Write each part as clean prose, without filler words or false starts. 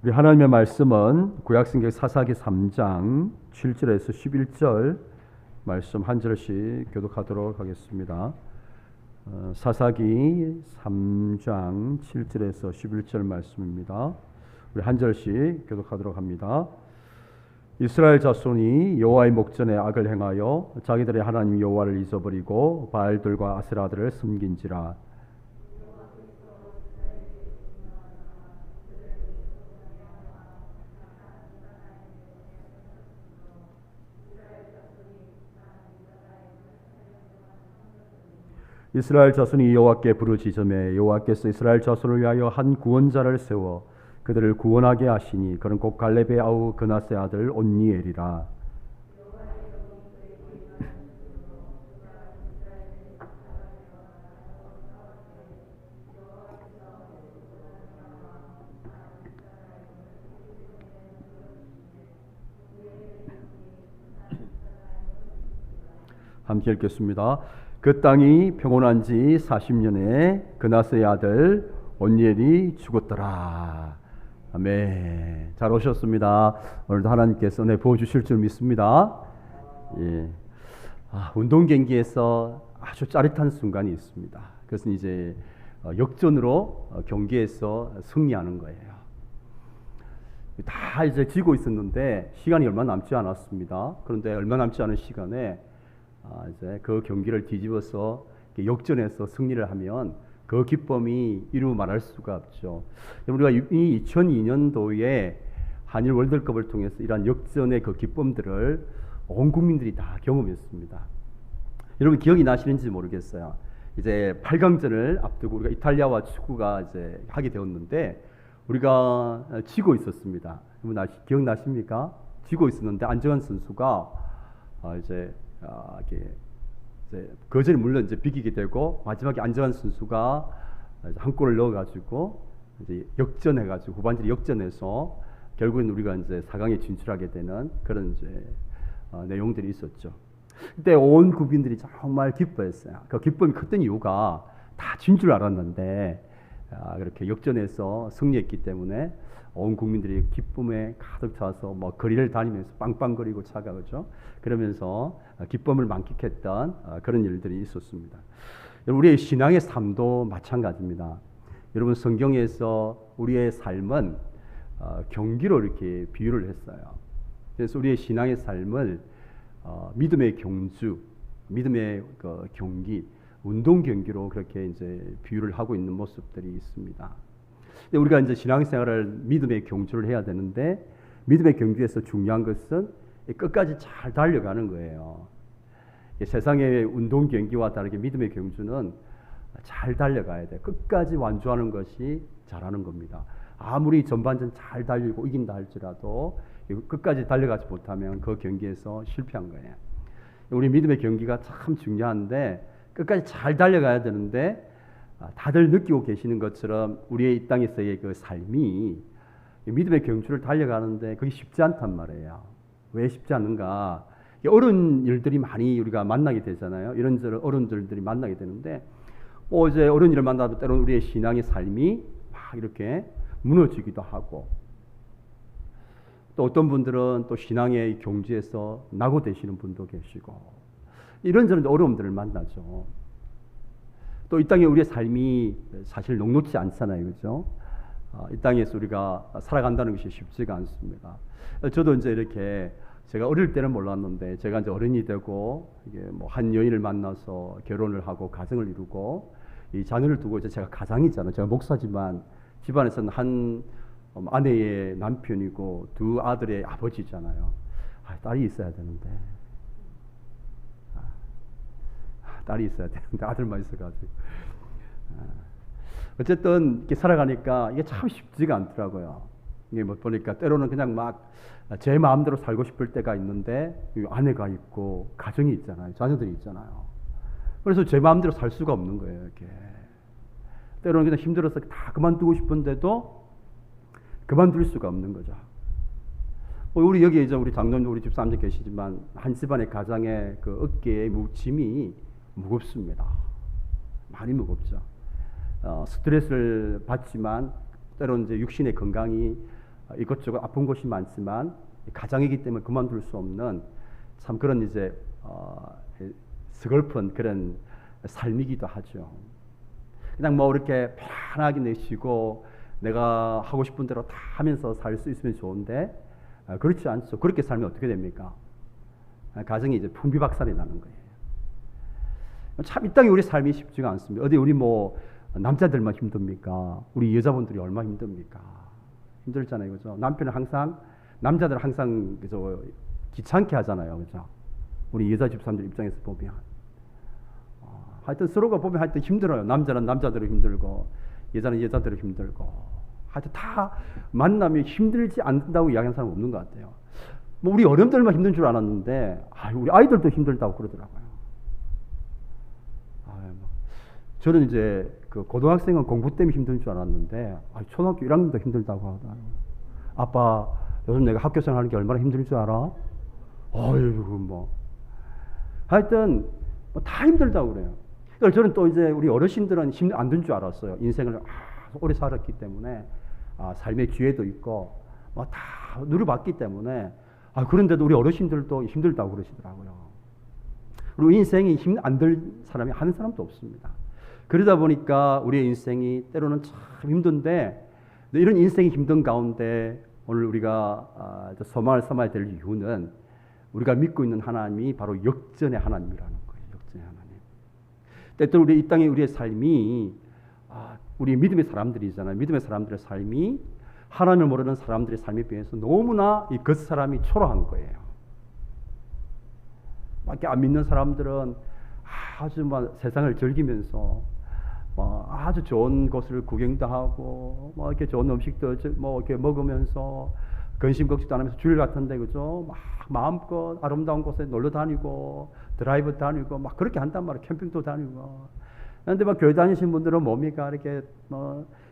우리 하나님의 말씀은 구약성경 사사기 3장 7절에서 11절 말씀 한 절씩 교독하도록 하겠습니다. 사사기 3장 7절에서 11절 말씀입니다. 우리 한 절씩 교독하도록 합니다. 이스라엘 자손이 여호와의 목전에 악을 행하여 자기들의 하나님 여호와를 잊어버리고 바알들과 아세라들을 섬긴지라. 이스라엘 자손이 여호와께 부르짖음에 여호와께서 이스라엘 자손을 위하여 한 구원자를 세워 그들을 구원하게 하시니 그는 곧 갈렙의 아우 그나스의 아들 온니엘이라. 함께 읽겠습니다. 그 땅이 평온한 지 40년에 그나스의 아들 온니엘이 죽었더라. 아멘. 잘 오셨습니다. 오늘도 하나님께서 은혜 부어주실 줄 믿습니다. 예. 운동 경기에서 아주 짜릿한 순간이 있습니다. 그것은 이제 역전으로 경기에서 승리하는 거예요. 다 이제 지고 있었는데 시간이 얼마 남지 않았습니다. 그런데 얼마 남지 않은 시간에 이제 그 경기를 뒤집어서 역전해서 승리를 하면 그 기쁨이 이루 말할 수가 없죠. 우리가 이 2002년도에 한일 월드컵을 통해서 이러한 역전의 그 기쁨들을 온 국민들이 다 경험했습니다. 여러분 기억이 나시는지 모르겠어요. 이제 8강전을 앞두고 우리가 이탈리아와 축구가 이제 하게 되었는데 우리가 지고 있었습니다. 여러분 기억나십니까? 지고 있었는데 안정환 선수가 이제 거절이 물론 이제 비기게 되고 마지막에 안정환 선수가 한 골을 넣어가지고 이제 역전해가지고 후반전에 역전해서 결국엔 우리가 이제 4강에 진출하게 되는 그런 이제 내용들이 있었죠. 그때 온 국민들이 정말 기뻐했어요. 그 기쁨이 컸던 이유가 다 진 줄 알았는데 그렇게 역전해서 승리했기 때문에 온 국민들이 기쁨에 가득 차서 뭐 거리를 다니면서 빵빵거리고 차가 그죠? 그러면서 기쁨을 만끽했던 그런 일들이 있었습니다. 우리의 신앙의 삶도 마찬가지입니다. 여러분 성경에서 우리의 삶은 경기로 이렇게 비유를 했어요. 그래서 우리의 신앙의 삶을 믿음의 경주, 믿음의 그 경기, 운동 경기로 그렇게 이제 비유를 하고 있는 모습들이 있습니다. 우리가 이제 신앙생활을 믿음의 경주를 해야 되는데 믿음의 경주에서 중요한 것은 끝까지 잘 달려가는 거예요. 세상의 운동 경기와 다르게 믿음의 경주는 잘 달려가야 돼. 끝까지 완주하는 것이 잘하는 겁니다. 아무리 전반전 잘 달리고 이긴다 할지라도 끝까지 달려가지 못하면 그 경기에서 실패한 거예요. 우리 믿음의 경기가 참 중요한데 끝까지 잘 달려가야 되는데 다들 느끼고 계시는 것처럼 우리의 이 땅에서의 그 삶이 믿음의 경주를 달려가는데 그게 쉽지 않단 말이에요. 왜 쉽지 않은가? 어려운 일들이 많이 우리가 만나게 되잖아요. 이런저런 어려운 일들이 만나게 되는데 이제 어려운 일을 만나도 때로는 우리의 신앙의 삶이 막 이렇게 무너지기도 하고 또 어떤 분들은 또 신앙의 경주에서 낙오되시는 분도 계시고 이런저런 어려움들을 만나죠. 또 이 땅에 우리의 삶이 사실 녹록지 않잖아요. 그죠? 이 땅에서 우리가 살아간다는 것이 쉽지가 않습니다. 저도 이제 이렇게 제가 어릴 때는 몰랐는데 제가 이제 어른이 되고 이게 뭐 한 여인을 만나서 결혼을 하고 가정을 이루고 이 자녀를 두고 이제 제가 가장이잖아요. 제가 목사지만 집안에서는 한 아내의 남편이고 두 아들의 아버지잖아요. 딸이 있어야 되는데 딸이 있어야 되는데 아들만 있어가지고 어쨌든 이렇게 살아가니까 이게 참 쉽지가 않더라고요. 이게 뭐 보니까 때로는 그냥 막 제 마음대로 살고 싶을 때가 있는데 아내가 있고 가정이 있잖아요. 자녀들이 있잖아요. 그래서 제 마음대로 살 수가 없는 거예요. 이렇게 때로는 그냥 힘들어서 다 그만두고 싶은데도 그만둘 수가 없는 거죠. 우리 여기 이제 우리 장로님 우리 집사람들 계시지만 한 집안의 가장의 그 어깨의 짐이 무겁습니다. 많이 무겁죠. 스트레스를 받지만 때로는 이제 육신의 건강이 이것저것 아픈 곳이 많지만 가장이기 때문에 그만둘 수 없는 참 그런 이제 서글픈 그런 삶이기도 하죠. 그냥 뭐 이렇게 편하게 내쉬고 내가 하고 싶은 대로 다 하면서 살 수 있으면 좋은데 그렇지 않죠. 그렇게 살면 어떻게 됩니까? 가정이 이제 풍비박산이 나는 거예요. 참 이 땅에 우리 삶이 쉽지가 않습니다. 어디 우리 뭐 남자들만 힘듭니까? 우리 여자분들이 얼마나 힘듭니까? 힘들잖아요, 그죠? 남자들은 항상 그죠 귀찮게 하잖아요, 그죠? 우리 여자 집사람들 입장에서 보면 하여튼 서로가 보면 하여튼 힘들어요. 남자는 남자대로 힘들고 여자는 여자대로 힘들고 하여튼 다 만나면 힘들지 않는다고 이야기하는 사람 없는 것 같아요. 뭐 우리 어른들만 힘든 줄 알았는데 우리 아이들도 힘들다고 그러더라고요. 저는 이제 그 고등학생은 공부 때문에 힘든 줄 알았는데 초등학교 1학년도 힘들다고 하더라고요. 아빠 요즘 내가 학교 생활하는 게 얼마나 힘들 줄 알아? 어이구 뭐 하여튼 다 힘들다고 그래요. 그래서 저는 또 이제 우리 어르신들은 힘 안 든 줄 알았어요. 인생을 오래 살았기 때문에 삶의 기회도 있고 다 누려봤기 때문에 그런데도 우리 어르신들도 힘들다고 그러시더라고요. 그리고 인생이 힘 안 들 사람이 한 사람도 없습니다. 그러다 보니까 우리의 인생이 때로는 참 힘든데 이런 인생이 힘든 가운데 오늘 우리가 소망을 삼아야 될 이유는 우리가 믿고 있는 하나님이 바로 역전의 하나님이라는 거예요. 역전의 하나님. 때때로 우리 이 땅에 우리의 삶이 우리 믿음의 사람들이잖아요. 믿음의 사람들의 삶이 하나님을 모르는 사람들의 삶에 비해서 너무나 이 겉사람이 초라한 거예요. 밖에 안 믿는 사람들은 아주 막 세상을 즐기면서 아주 좋은 곳을 구경도 하고 이렇게 좋은 음식도 이렇게 먹으면서 근심 걱정도 안 하면서 주일 같은데 그죠? 막 마음껏 아름다운 곳에 놀러 다니고 드라이브 다니고 막 그렇게 한단 말이에요. 캠핑도 다니고. 그런데 막 교회 다니신 분들은 뭡니까? 이렇게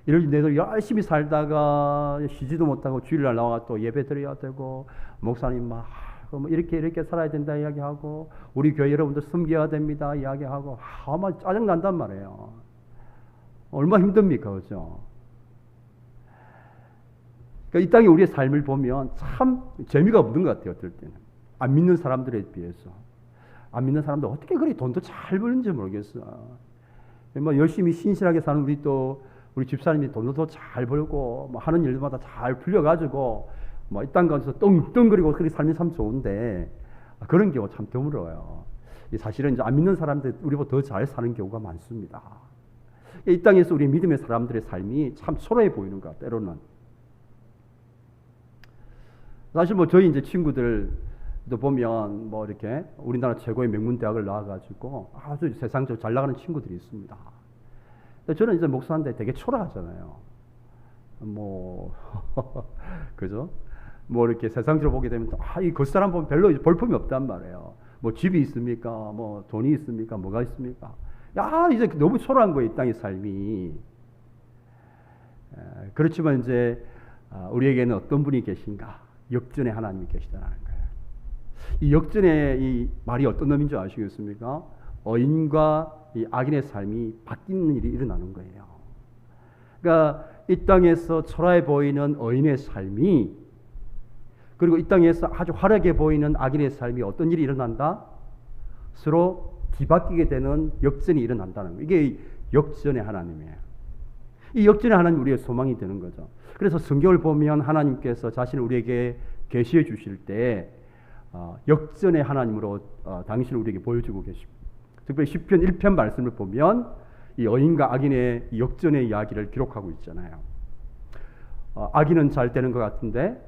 이를 내도 열심히 살다가 쉬지도 못하고 주일날 나와 또 예배 드려야 되고 목사님 막 이렇게 살아야 된다 이야기하고 우리 교회 여러분들 섬겨야 됩니다 이야기하고 아마 짜증 난단 말이에요. 얼마나 힘듭니까, 그죠? 그러니까 이 땅에 우리의 삶을 보면 참 재미가 없는 것 같아요, 어떨 때는. 안 믿는 사람들에 비해서. 안 믿는 사람들 어떻게 그리 돈도 잘 버는지 모르겠어. 열심히 신실하게 사는 우리 집사님이 돈도 더 잘 벌고 하는 일마다 잘 풀려가지고 이 땅 가운데서 떵떵거리고 그렇게 살면 참 좋은데 그런 경우 참 드물어요. 사실은 이제 안 믿는 사람들 우리보다 더 잘 사는 경우가 많습니다. 이 땅에서 우리 믿음의 사람들의 삶이 참 초라해 보이는 것 같아요. 때로는. 사실 저희 이제 친구들도 보면 이렇게 우리나라 최고의 명문 대학을 나와가지고 아주 세상적으로 잘 나가는 친구들이 있습니다. 저는 이제 목사인데 되게 초라하잖아요. 그죠? 이렇게 세상적으로 보게 되면 이 겉사람 보면 별로 볼품이 없단 말이에요. 집이 있습니까? 돈이 있습니까? 뭐가 있습니까? 이제 너무 초라한 거예요, 이 땅의 삶이. 그렇지만 이제 우리에게는 어떤 분이 계신가? 역전의 하나님이 계시다는 거예요. 이 역전의 이 말이 어떤 의미인 줄 아시겠습니까? 의인과 이 악인의 삶이 바뀌는 일이 일어나는 거예요. 그러니까 이 땅에서 초라해 보이는 의인의 삶이 그리고 이 땅에서 아주 화려하게 보이는 악인의 삶이 어떤 일이 일어난다? 서로 뒤바뀌게 되는 역전이 일어난다는 거예요. 이게 역전의 하나님이에요. 이 역전의 하나님 우리의 소망이 되는 거죠. 그래서 성경을 보면 하나님께서 자신을 우리에게 계시해 주실 때 역전의 하나님으로 당신을 우리에게 보여주고 계십니다. 특별히 시편 1편 말씀을 보면 이 의인과 악인의 역전의 이야기를 기록하고 있잖아요. 악인은 잘 되는 것 같은데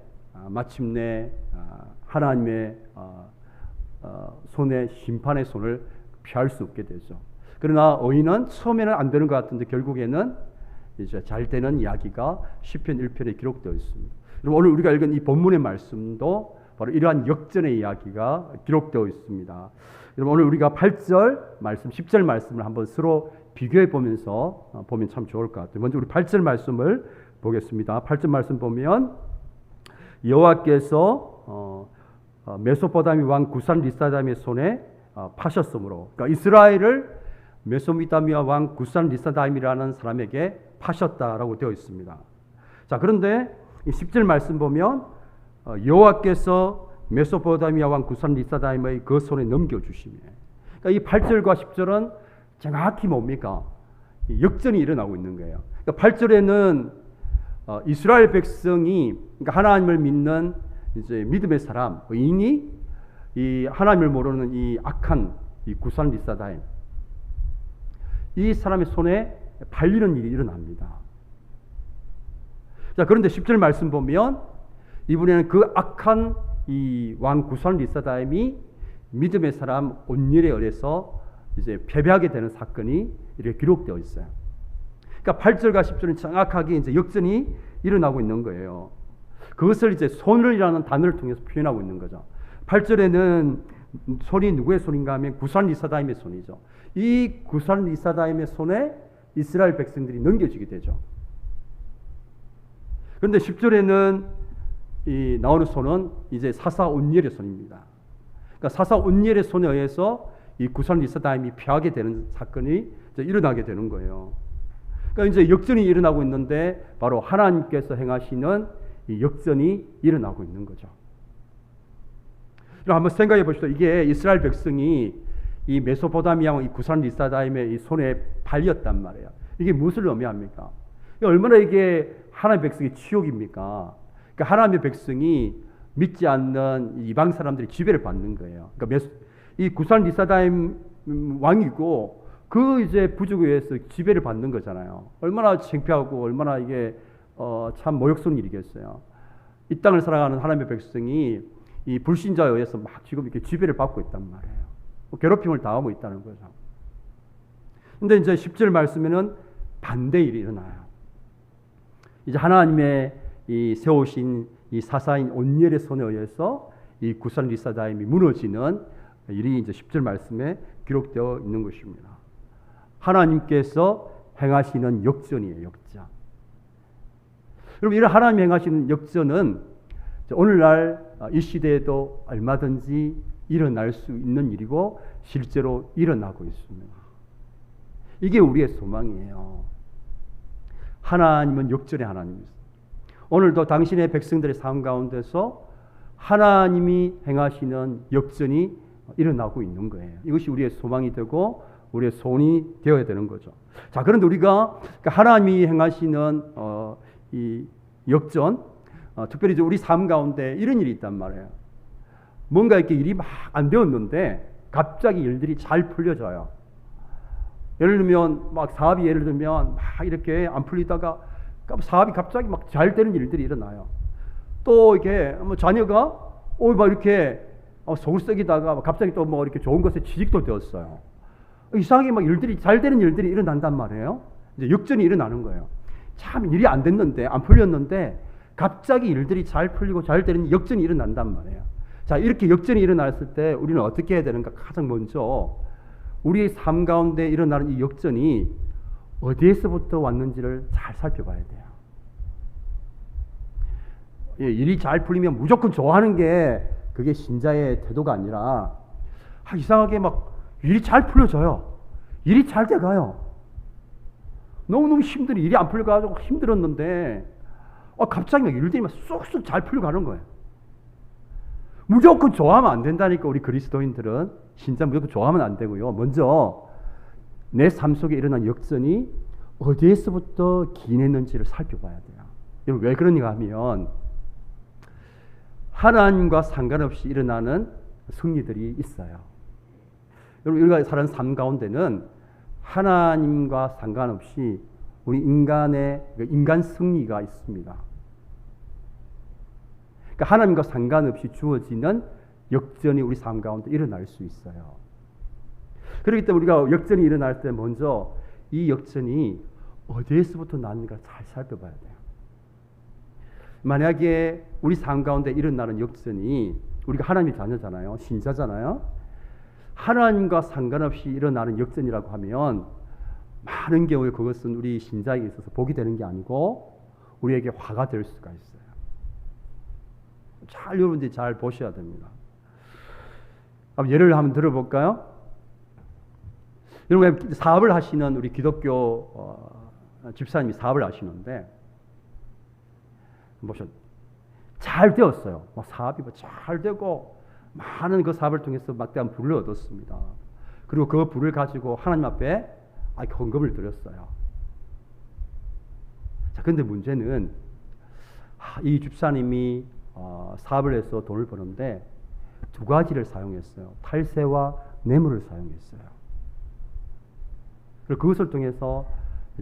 마침내 하나님의 손에 심판의 손을 피할 수 없게 되죠. 그러나 의인은 처음에는 안 되는 것 같은데 결국에는 이제 잘 되는 이야기가 시편 1편에 기록되어 있습니다. 그럼 오늘 우리가 읽은 이 본문의 말씀도 바로 이러한 역전의 이야기가 기록되어 있습니다. 여러분 오늘 우리가 8절 말씀, 10절 말씀을 한번 서로 비교해 보면서 보면 참 좋을 것 같아요. 먼저 우리 8절 말씀을 보겠습니다. 8절 말씀 보면 여호와께서 메소포타미 왕 구산 리사담의 손에 파셨으므로, 그러니까 이스라엘을 메소포타미아 왕 구산 리사담이라는 사람에게 파셨다라고 되어 있습니다. 자, 그런데 이 10절 말씀 보면 여호와께서 메소포타미아 왕 구산 리사다임의 그 손에 넘겨주시며, 그러니까 이 8절과 10절은 정확히 뭡니까? 역전이 일어나고 있는 거예요. 그러니까 8절에는 이스라엘 백성이, 그러니까 하나님을 믿는 이제 믿음의 사람, 의인이 이 하나님을 모르는 이 악한 이 구산 리사다임, 이 사람의 손에 팔리는 일이 일어납니다. 자, 그런데 10절 말씀 보면 이번에는 그 악한 이 왕 구산 리사다임이 믿음의 사람 온닐에 의해서 이제 패배하게 되는 사건이 이렇게 기록되어 있어요. 그러니까 8절과 10절은 정확하게 이제 역전이 일어나고 있는 거예요. 그것을 이제 손을이라는 단어를 통해서 표현하고 있는 거죠. 8절에는 손이 누구의 손인가 하면 구산 리사다임의 손이죠. 이 구산 리사다임의 손에 이스라엘 백성들이 넘겨지게 되죠. 그런데 10절에는 이 나오는 손은 이제 사사 온니엘의 손입니다. 그러니까 사사 온니엘의 손에 의해서 이 구산 리사다임이 패하게 되는 사건이 이제 일어나게 되는 거예요. 그러니까 이제 역전이 일어나고 있는데 바로 하나님께서 행하시는 이 역전이 일어나고 있는 거죠. 그럼 한번 생각해 보시죠. 이게 이스라엘 백성이 이 메소포타미아 이 구산 리사다임의 이 손에 팔렸단 말이에요. 이게 무엇을 의미합니까? 얼마나 이게 하나님의 백성의 치욕입니까? 그러니까 하나님의 백성이 믿지 않는 이방 사람들이 지배를 받는 거예요. 그러니까 이 구산 리사다임 왕이고 그 이제 부족에 의해서 지배를 받는 거잖아요. 얼마나 창피하고 얼마나 이게 참 모욕스러운 일이겠어요. 이 땅을 살아가는 하나님의 백성이 이 불신자에 의해서 막 지금 이렇게 지배를 받고 있단 말이에요. 괴롭힘을 당하고 있다는 거죠. 근데 이제 10절 말씀에는 반대 일이 일어나요. 이제 하나님의 이 세우신 이 사사인 온니엘의 손에 의해서 이 구산 리사다임이 무너지는 일이 이제 10절 말씀에 기록되어 있는 것입니다. 하나님께서 행하시는 역전이에요, 역전. 여러분, 이런 하나님이 행하시는 역전은 오늘날 이 시대에도 얼마든지 일어날 수 있는 일이고 실제로 일어나고 있습니다. 이게 우리의 소망이에요. 하나님은 역전의 하나님이세요. 오늘도 당신의 백성들의 삶 가운데서 하나님이 행하시는 역전이 일어나고 있는 거예요. 이것이 우리의 소망이 되고 우리의 소원이 되어야 되는 거죠. 자, 그런데 우리가 하나님이 행하시는 이 역전, 특별히 우리 삶 가운데 이런 일이 있단 말이에요. 뭔가 이렇게 일이 막 안 되었는데 갑자기 일들이 잘 풀려져요. 예를 들면 막 사업이 예를 들면 막 이렇게 안 풀리다가 사업이 갑자기 막 잘 되는 일들이 일어나요. 또 이게 뭐 자녀가 막 이렇게 속을 썩이다가 갑자기 또 뭐 이렇게 좋은 것에 취직도 되었어요. 이상하게 막 일들이 잘 되는 일들이 일어난단 말이에요. 이제 역전이 일어나는 거예요. 참 일이 안 됐는데 안 풀렸는데 갑자기 일들이 잘 풀리고 잘 되는 역전이 일어난단 말이에요. 자, 이렇게 역전이 일어났을 때 우리는 어떻게 해야 되는가? 가장 먼저 우리의 삶 가운데 일어나는 이 역전이 어디에서부터 왔는지를 잘 살펴봐야 돼요. 일이 잘 풀리면 무조건 좋아하는 게 그게 신자의 태도가 아니라 이상하게 막 일이 잘 풀려져요. 일이 잘 돼가요. 너무너무 힘들어. 일이 안 풀려가지고 힘들었는데 갑자기 막 일들이 막 쏙쏙 잘 풀려가는 거예요. 무조건 좋아하면 안 된다니까. 우리 그리스도인들은 진짜 무조건 좋아하면 안 되고요. 먼저 내 삶 속에 일어난 역전이 어디에서부터 기인했는지를 살펴봐야 돼요. 여러분, 왜 그러냐 하면 하나님과 상관없이 일어나는 승리들이 있어요. 여러분, 우리가 사는 삶 가운데는 하나님과 상관없이 우리 인간 승리가 있습니다. 그러니까 하나님과 상관없이 주어지는 역전이 우리 삶 가운데 일어날 수 있어요. 그렇기 때문에 우리가 역전이 일어날 때 먼저 이 역전이 어디에서부터 났는가 잘 살펴봐야 돼요. 만약에 우리 삶 가운데 일어나는 역전이 우리가 하나님의 자녀잖아요. 신자잖아요. 하나님과 상관없이 일어나는 역전이라고 하면 많은 경우에 그것은 우리 신자에게 있어서 복이 되는 게 아니고 우리에게 화가 될 수가 있어요. 잘 여러분들이 잘 보셔야 됩니다. 예를 한번 들어볼까요? 여러분, 사업을 하시는 우리 기독교 집사님이 사업을 하시는데 보셔 잘 되었어요. 사업이 잘 되고 많은 그 사업을 통해서 막대한 부를 얻었습니다. 그리고 그 부를 가지고 하나님 앞에 헌금을 드렸어요. 자, 근데 문제는 이 집사님이 사업을 해서 돈을 버는데 두 가지를 사용했어요. 탈세와 뇌물을 사용했어요. 그리고 그것을 통해서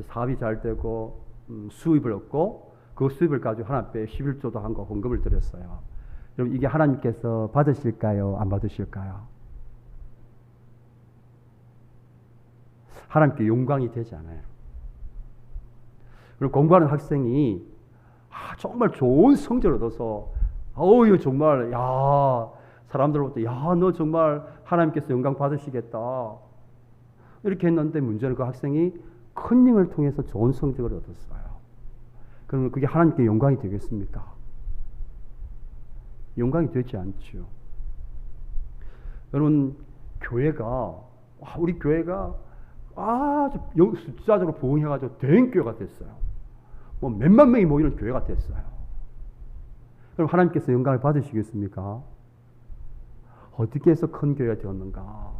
사업이 잘 되고 수입을 얻고 그 수입을 가지고 하나님 앞에 11조도 한 거 헌금을 드렸어요. 여러분 이게 하나님께서 받으실까요? 안 받으실까요? 하나님께 영광이 되지 않아요. 그리고 공부하는 학생이 정말 좋은 성적을 얻어서 이거 정말 사람들로부터 너 정말 하나님께서 영광 받으시겠다 이렇게 했는데 문제는 그 학생이 컨닝을 통해서 좋은 성적을 얻었어요. 그러면 그게 하나님께 영광이 되겠습니까? 영광이 되지 않죠. 여러분 교회가 우리 교회가 아주 숫자적으로 부흥해가지고 대형교회가 됐어요. 몇만 명이 모이는 교회가 됐어요. 그럼 하나님께서 영광을 받으시겠습니까? 어떻게 해서 큰 교회가 되었는가?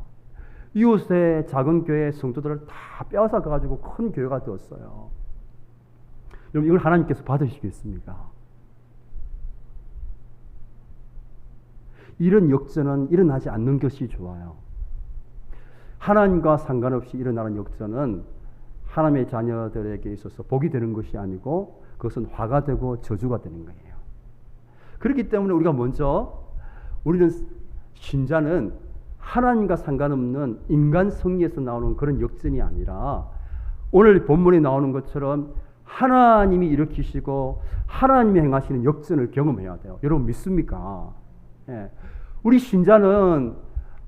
이웃의 작은 교회 성도들을 다 빼앗아 가지고 큰 교회가 되었어요. 여러분 이걸 하나님께서 받으시겠습니까? 이런 역전은 일어나지 않는 것이 좋아요. 하나님과 상관없이 일어나는 역전은 하나님의 자녀들에게 있어서 복이 되는 것이 아니고 그것은 화가 되고 저주가 되는 거예요. 그렇기 때문에 우리가 먼저 우리는 신자는 하나님과 상관없는 인간 성리에서 나오는 그런 역전이 아니라 오늘 본문에 나오는 것처럼 하나님이 일으키시고 하나님이 행하시는 역전을 경험해야 돼요. 여러분 믿습니까? 예. 우리 신자는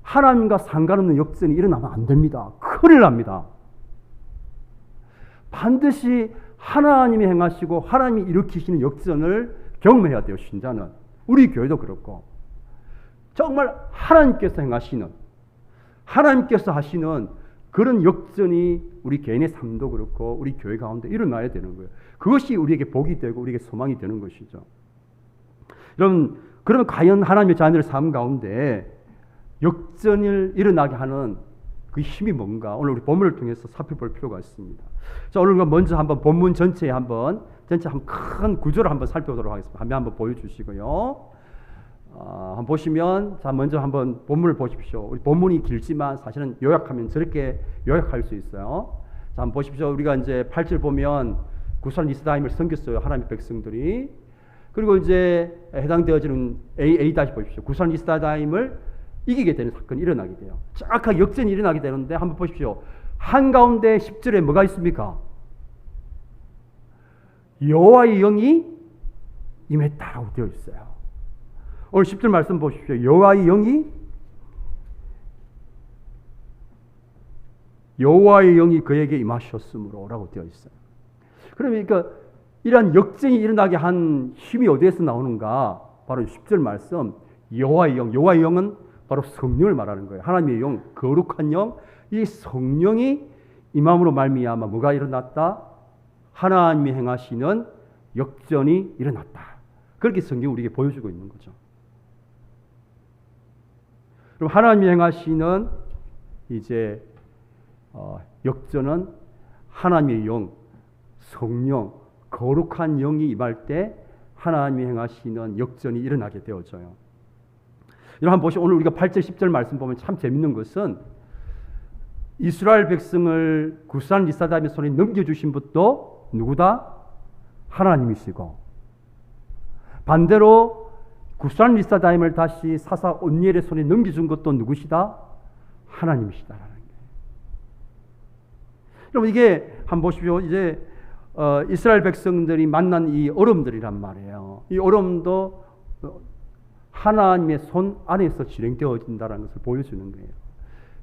하나님과 상관없는 역전이 일어나면 안 됩니다. 큰일 납니다. 반드시 하나님이 행하시고 하나님이 일으키시는 역전을 경험해야 돼요. 신자는. 우리 교회도 그렇고 정말 하나님께서 행하시는 하나님께서 하시는 그런 역전이 우리 개인의 삶도 그렇고 우리 교회 가운데 일어나야 되는 거예요. 그것이 우리에게 복이 되고 우리에게 소망이 되는 것이죠. 여러분 그러면 과연 하나님의 자녀의 삶 가운데 역전을 일어나게 하는 그 힘이 뭔가 오늘 우리 본문을 통해서 살펴볼 필요가 있습니다. 자, 오늘 먼저 한번 본문 전체 한번 큰 구조를 한번 살펴보도록 하겠습니다. 화면 한번 보여주시고요. 한번 보시면 자 먼저 한번 본문을 보십시오. 우리 본문이 길지만 사실은 요약하면 저렇게 요약할 수 있어요. 자 한번 보십시오. 우리가 이제 8절 보면 구산 리스다임을 섬겼어요. 하나님의 백성들이. 그리고 이제 해당되어지는 A 다시 보십시오. 구산 리스다임을 이기게 되는 사건이 일어나게 돼요. 정확하게 역전이 일어나게 되는데 한번 보십시오. 한가운데 10절에 뭐가 있습니까? 여호와의 영이 임했다라고 되어 있어요. 오늘 10절 말씀 보십시오. 여호와의 영이 그에게 임하셨으므로 라고 되어 있어요. 그러니까 이러한 역전이 일어나게 한 힘이 어디에서 나오는가? 바로 10절 말씀 여호와의 영은 바로 성령을 말하는 거예요. 하나님의 영, 거룩한 영, 이 성령이 임함으로 말미암아 뭐가 일어났다? 하나님이 행하시는 역전이 일어났다. 그렇게 성경이 우리에게 보여주고 있는 거죠. 그럼 하나님이 행하시는 이제 역전은 하나님의 영, 성령, 거룩한 영이 임할 때 하나님이 행하시는 역전이 일어나게 되어져요. 여러분 한번 보시죠. 오늘 우리가 8절 10절 말씀 보면 참 재밌는 것은 이스라엘 백성을 구산 리사다임의 손에 넘겨주신 분도 누구다? 하나님이시고 반대로 구산 리사다임을 다시 사사 온니엘의 손에 넘겨준 것도 누구시다? 하나님이시다라는 거예요. 여러분 이게 한번 보십시오. 이제 이스라엘 백성들이 만난 이 어려움들이란 말이에요. 이 어려움도 하나님의 손 안에서 진행되어진다는 것을 보여주는 거예요.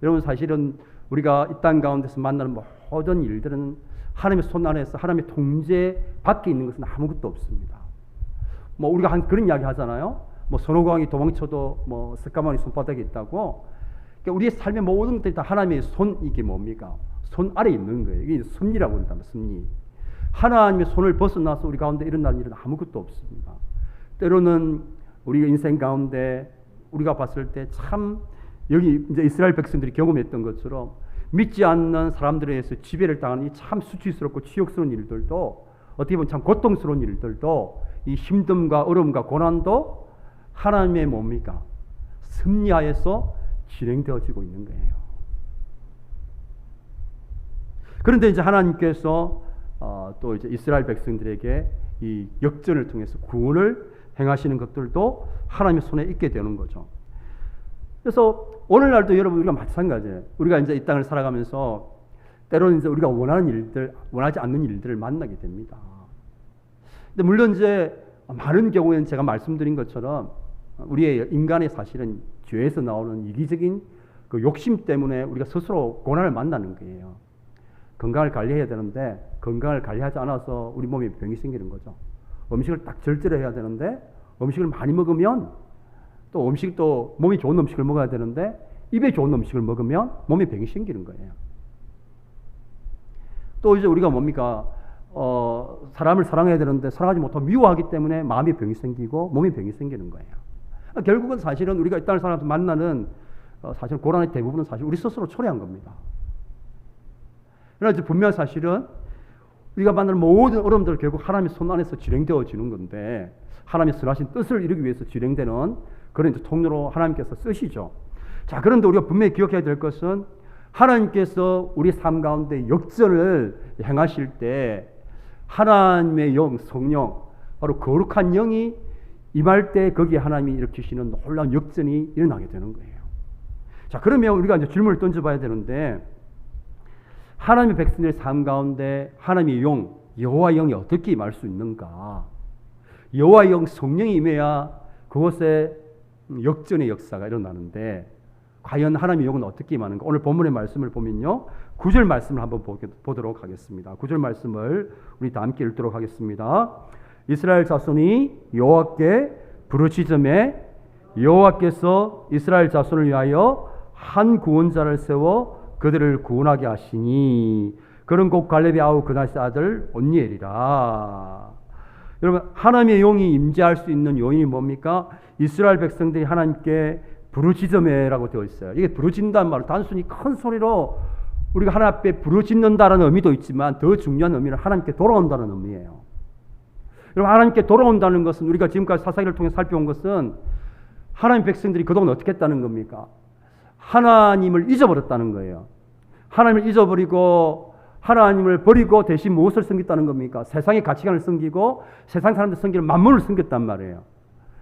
여러분 사실은 우리가 이 땅 가운데서 만나는 모든 일들은 하나님의 손 안에서 하나님의 통제 밖에 있는 것은 아무것도 없습니다. 우리가 그런 이야기 하잖아요. 선호공항이 도망쳐도 석가모니 손바닥에 있다고. 그러니까 우리의 삶의 모든 것들이 다 하나님의 손 이게 뭡니까? 손 아래 있는 거예요. 이게 섭리라고 한다면 섭리. 하나님의 손을 벗어나서 우리 가운데 일어나는 일은 아무것도 없습니다. 때로는 우리 인생 가운데 우리가 봤을 때 참 여기 이제 이스라엘 백성들이 경험했던 것처럼 믿지 않는 사람들에 의해서 지배를 당하는 이 참 수치스럽고 치욕스러운 일들도 어떻게 보면 참 고통스러운 일들도 이 힘듦과 어려움과 고난도 하나님의 뭡니까? 섭리하에서 진행되어지고 있는 거예요. 그런데 이제 하나님께서 또 이제 이스라엘 백성들에게 이 역전을 통해서 구원을 행하시는 것들도 하나님의 손에 있게 되는 거죠. 그래서 오늘날도 여러분 우리가 마찬가지예요. 우리가 이제 이 땅을 살아가면서 때로는 이제 우리가 원하는 일들, 원하지 않는 일들을 만나게 됩니다. 근데 물론 이제 많은 경우에는 제가 말씀드린 것처럼 우리의 인간의 사실은 죄에서 나오는 이기적인 그 욕심 때문에 우리가 스스로 고난을 만나는 거예요. 건강을 관리해야 되는데 건강을 관리하지 않아서 우리 몸에 병이 생기는 거죠. 음식을 딱 절제를 해야 되는데 음식을 많이 먹으면 또 음식도 몸이 좋은 음식을 먹어야 되는데 입에 좋은 음식을 먹으면 몸에 병이 생기는 거예요. 또 이제 우리가 뭡니까? 사람을 사랑해야 되는데 사랑하지 못하고 미워하기 때문에 마음에 병이 생기고 몸에 병이 생기는 거예요. 결국은 사실은 우리가 이 땅을 살아가면서 만나는 사실 고난의 대부분은 사실 우리 스스로 초래한 겁니다. 그러나 이제 분명한 사실은 우리가 만나는 모든 어려움들 결국 하나님의 손 안에서 진행되어지는 건데 하나님의 선하신 뜻을 이루기 위해서 진행되는 그런 이제 통로로 하나님께서 쓰시죠. 자, 그런데 우리가 분명히 기억해야 될 것은 하나님께서 우리 삶 가운데 역전을 행하실 때 하나님의 영, 성령, 바로 거룩한 영이 임할 때 거기에 하나님이 일으키시는 놀라운 역전이 일어나게 되는 거예요. 자, 그러면 우리가 이제 질문을 던져봐야 되는데 하나님의 백성들의 삶 가운데 하나님의 영, 여호와의 영이 어떻게 임할 수 있는가? 여호와의 영, 성령이 임해야 그곳에 역전의 역사가 일어나는데 과연 하나님의 영은 어떻게 임하는가? 오늘 본문의 말씀을 보면요. 9절 말씀을 한번 보도록 하겠습니다. 9절 말씀을 우리 다 함께 읽도록 하겠습니다. 이스라엘 자손이 여호와께 부르짖음에 여호와께서 이스라엘 자손을 위하여 한 구원자를 세워 그들을 구원하게 하시니 그는 곧 갈렙의 아우 그나스의 아들 온니엘이라. 여러분, 하나님의 영이 임재할 수 있는 요인이 뭡니까? 이스라엘 백성들이 하나님께 부르짖음에라고 되어 있어요. 이게 부르짖는다는 말은 단순히 큰 소리로 우리가 하나님 앞에 부르짖는다라는 의미도 있지만 더 중요한 의미는 하나님께 돌아온다는 의미예요. 여러분, 하나님께 돌아온다는 것은 우리가 지금까지 사사기를 통해 살펴온 것은 하나님 백성들이 그동안 어떻게 했다는 겁니까? 하나님을 잊어버렸다는 거예요. 하나님을 잊어버리고 하나님을 버리고 대신 무엇을 섬겼다는 겁니까? 세상의 가치관을 섬기고 세상 사람들 섬기는 만물을 섬겼단 말이에요.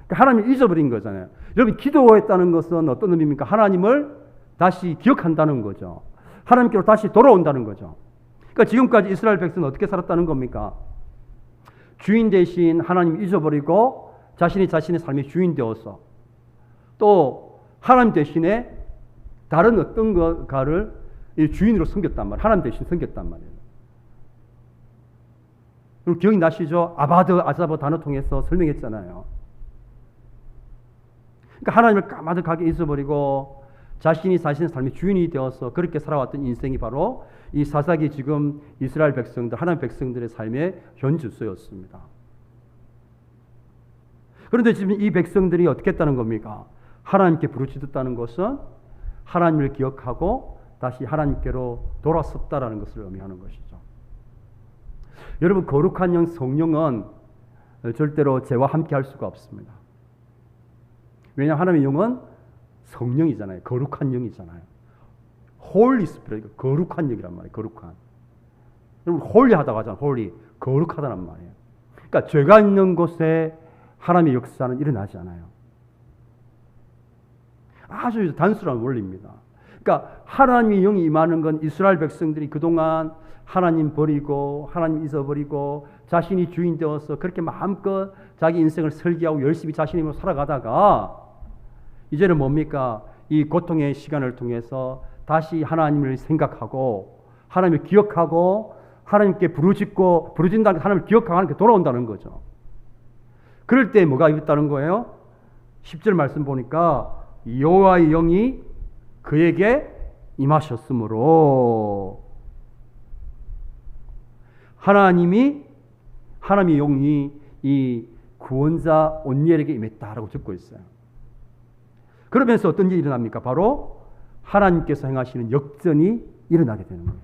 그러니까 하나님을 잊어버린 거잖아요. 여러분, 기도했다는 것은 어떤 의미입니까? 하나님을 다시 기억한다는 거죠. 하나님께로 다시 돌아온다는 거죠. 그러니까 지금까지 이스라엘 백성은 어떻게 살았다는 겁니까? 주인 대신 하나님을 잊어버리고 자신이 자신의 삶의 주인 되어서 또 하나님 대신에 다른 어떤 것가를 주인으로 섬겼단 말이에요. 하나님 대신 섬겼단 말이에요. 그럼 기억이 나시죠? 아바드, 아자버 단어 통해서 설명했잖아요. 그러니까 하나님을 까마득하게 잊어버리고 자신이 자신의 삶의 주인이 되어서 그렇게 살아왔던 인생이 바로 이 사사기 지금 이스라엘 백성들, 하나님 백성들의 삶의 현주소였습니다. 그런데 지금 이 백성들이 어떻게 했다는 겁니까? 하나님께 부르짖었다는 것은 하나님을 기억하고 다시 하나님께로 돌아섰다라는 것을 의미하는 것이죠. 여러분, 거룩한 영 성령은 절대로 죄와 함께 할 수가 없습니다. 왜냐하면 하나님의 영은 성령이잖아요. 거룩한 영이잖아요. 홀리 스피릿, 거룩한 영이란 말이에요. 거룩한. 여러분, 홀리하다고 하잖아요. 홀리, 거룩하다는 말이에요. 그러니까 죄가 있는 곳에 하나님의 역사는 일어나지 않아요. 아주 단순한 원리입니다. 그러니까 하나님의 영이 임하는 건 이스라엘 백성들이 그동안 하나님 버리고 하나님 잊어버리고 자신이 주인 되어서 그렇게 마음껏 자기 인생을 설계하고 열심히 자신의 힘으로 살아가다가 이제는 뭡니까? 이 고통의 시간을 통해서 다시 하나님을 생각하고 하나님을 기억하고 하나님께 부르짖고 부르짖는다는 하나님을 기억하고 하나님께 돌아온다는 거죠. 그럴 때 뭐가 있다는 거예요? 10절 말씀 보니까 여호와의 영이 그에게 임하셨으므로 하나님의 영이 이 구원자 온니엘에게 임했다라고 적고 있어요. 그러면서 어떤 일이 일어납니까? 바로 하나님께서 행하시는 역전이 일어나게 되는 거예요.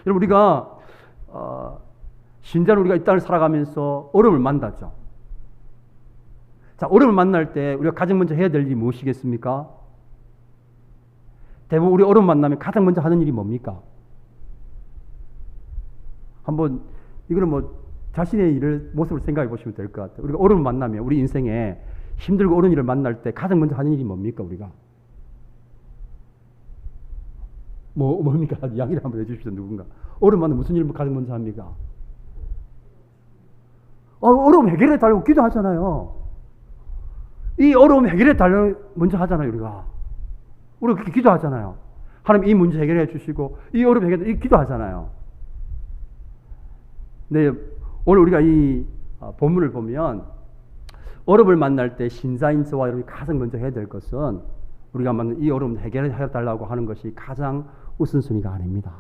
여러분, 우리가 신자는 우리가 이 땅을 살아가면서 어려움을 만나죠. 자, 어려움을 만날 때 우리가 가장 먼저 해야 될 일이 무엇이겠습니까? 대부분 우리 어려움 만나면 가장 먼저 하는 일이 뭡니까? 한번 이거는 뭐 자신의 일을 모습을 생각해 보시면 될 것 같아요. 우리가 어려움을 만나면 우리 인생에 힘들고 어려운 일을 만날 때 가장 먼저 하는 일이 뭡니까? 우리가 뭡니까? 이야기를 한번 해주십시오. 누군가 어려움 만나면 무슨 일을 가장 먼저 합니까? 어려움 해결해 달라고 기도하잖아요. 이 어려움 해결해 달라고 먼저 하잖아요. 우리가 그렇게 기도하잖아요. 하나님 이 문제 해결해 주시고 이 어려움 해결해 기도하잖아요. 네, 오늘 우리가 이 본문을 보면 어려움을 만날 때 신자인 저와 여러분이 가장 먼저 해야 될 것은 우리가 만난 이 어려움 해결해 달라고 하는 것이 가장 우선순위가 아닙니다.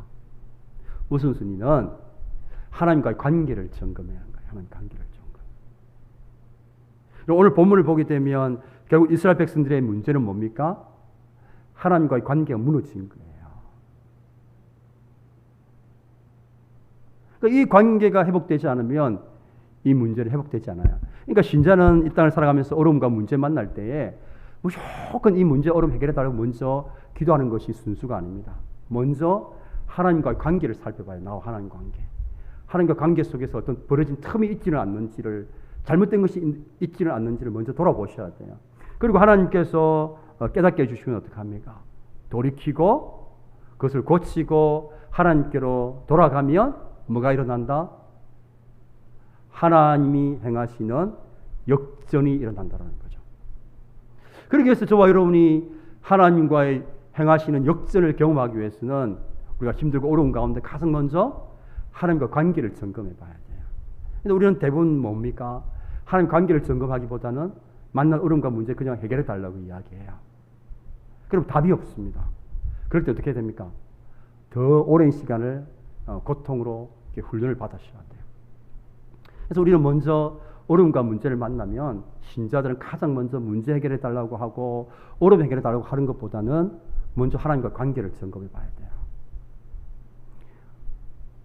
우선순위는 하나님과의 관계를 점검해야 하는 거예요. 하나님 관계를 점검. 오늘 본문을 보게 되면 결국 이스라엘 백성들의 문제는 뭡니까? 하나님과의 관계가 무너진 거예요. 그러니까 이 관계가 회복되지 않으면 이 문제는 회복되지 않아요. 그러니까 신자는 이 땅을 살아가면서 어려움과 문제 만날 때에 무조건 이 문제 어려움 해결해 달라고 먼저 기도하는 것이 순수가 아닙니다. 먼저 하나님과의 관계를 살펴봐요. 나와 하나님 관계. 하나님과 관계 속에서 어떤 벌어진 틈이 있지는 않는지를, 잘못된 것이 있지는 않는지를 먼저 돌아보셔야 돼요. 그리고 하나님께서 깨닫게 해주시면 어떡합니까? 돌이키고 그것을 고치고 하나님께로 돌아가면 뭐가 일어난다? 하나님이 행하시는 역전이 일어난다는 거죠. 그러기 위해서 저와 여러분이 하나님과의 행하시는 역전을 경험하기 위해서는 우리가 힘들고 어려운 가운데 가장 먼저 하나님과 관계를 점검해 봐야 돼요. 근데 우리는 대부분 뭡니까? 하나님 관계를 점검하기보다는 만난 어려움과 문제 그냥 해결해 달라고 이야기해요. 그럼 답이 없습니다. 그럴 때 어떻게 됩니까? 더 오랜 시간을 고통으로 이렇게 훈련을 받으셔야 돼요. 그래서 우리는 먼저 어려움과 문제를 만나면 신자들은 가장 먼저 문제 해결해 달라고 하고 어려움 해결해 달라고 하는 것보다는 먼저 하나님과 관계를 점검해 봐야 돼요.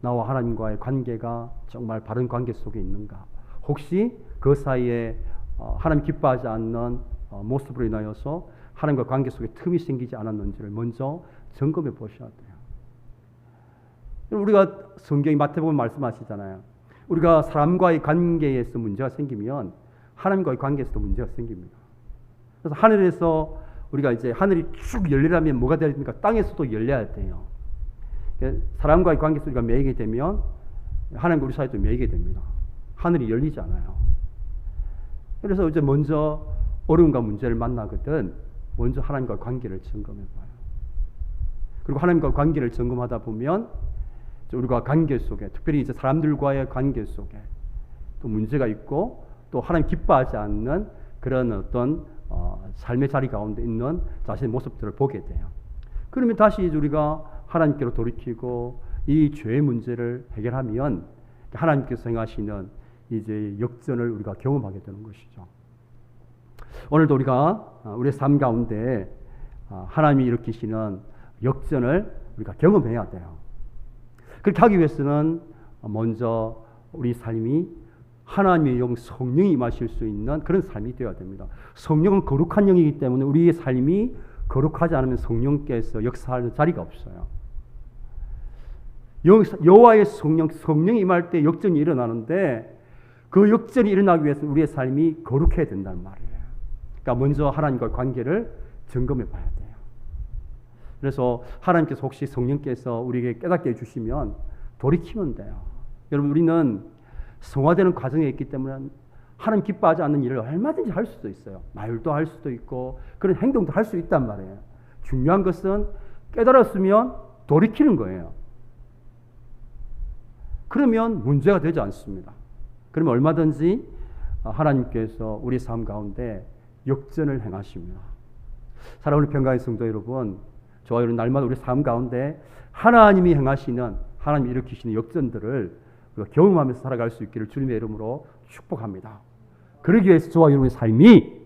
나와 하나님과의 관계가 정말 바른 관계 속에 있는가? 혹시 그 사이에 하나님 기뻐하지 않는 모습으로 인하여서 하나님과 관계 속에 틈이 생기지 않았는지를 먼저 점검해 보셔야 돼요. 우리가 성경이 마태복음 말씀하시잖아요. 우리가 사람과의 관계에서 문제가 생기면 하나님과의 관계에서도 문제가 생깁니다. 그래서 하늘에서 우리가 이제 하늘이 쭉 열리려면 뭐가 되야 됩니까? 땅에서도 열려야 돼요. 사람과의 관계에서 우리가 매이게 되면 하나님과 우리 사이도 매이게 됩니다. 하늘이 열리지 않아요. 그래서 이제 먼저 어려움과 문제를 만나거든 먼저 하나님과 관계를 점검해 봐요. 그리고 하나님과 관계를 점검하다 보면 우리가 관계 속에, 특별히 이제 사람들과의 관계 속에 또 문제가 있고 또 하나님 기뻐하지 않는 그런 어떤 삶의 자리 가운데 있는 자신의 모습들을 보게 돼요. 그러면 다시 우리가 하나님께로 돌이키고 이 죄의 문제를 해결하면 하나님께서 행하시는 이제 역전을 우리가 경험하게 되는 것이죠. 오늘도 우리가 우리의 삶 가운데 하나님이 일으키시는 역전을 우리가 경험해야 돼요. 그렇게 하기 위해서는 먼저 우리 삶이 하나님의 영 성령이 임하실 수 있는 그런 삶이 되어야 됩니다. 성령은 거룩한 영이기 때문에 우리의 삶이 거룩하지 않으면 성령께서 역사하는 자리가 없어요. 여호와의 성령이 임할 때 역전이 일어나는데 그 역전이 일어나기 위해서 우리의 삶이 거룩해야 된다는 말이에요. 그러니까 먼저 하나님과 관계를 점검해 봐야 돼요. 그래서 하나님께서 혹시 성령께서 우리에게 깨닫게 해주시면 돌이키면 돼요. 여러분, 우리는 성화되는 과정에 있기 때문에 하나님 기뻐하지 않는 일을 얼마든지 할 수도 있어요. 말도 할 수도 있고 그런 행동도 할 수 있단 말이에요. 중요한 것은 깨달았으면 돌이키는 거예요. 그러면 문제가 되지 않습니다. 그러면 얼마든지 하나님께서 우리 삶 가운데 역전을 행하십니다. 사랑하는 평강의 성도 여러분, 저와 여러분 날마다 우리 삶 가운데 하나님이 행하시는 하나님이 일으키시는 역전들을 우리가 경험하면서 살아갈 수 있기를 주님의 이름으로 축복합니다. 그러기 위해서 저와 여러분의 삶이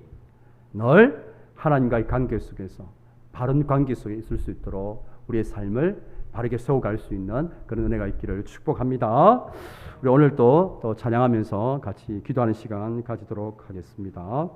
늘 하나님과의 관계 속에서 바른 관계 속에 있을 수 있도록 우리의 삶을 바르게 세워갈 수 있는 그런 은혜가 있기를 축복합니다. 우리 오늘 또 찬양하면서 같이 기도하는 시간 가지도록 하겠습니다.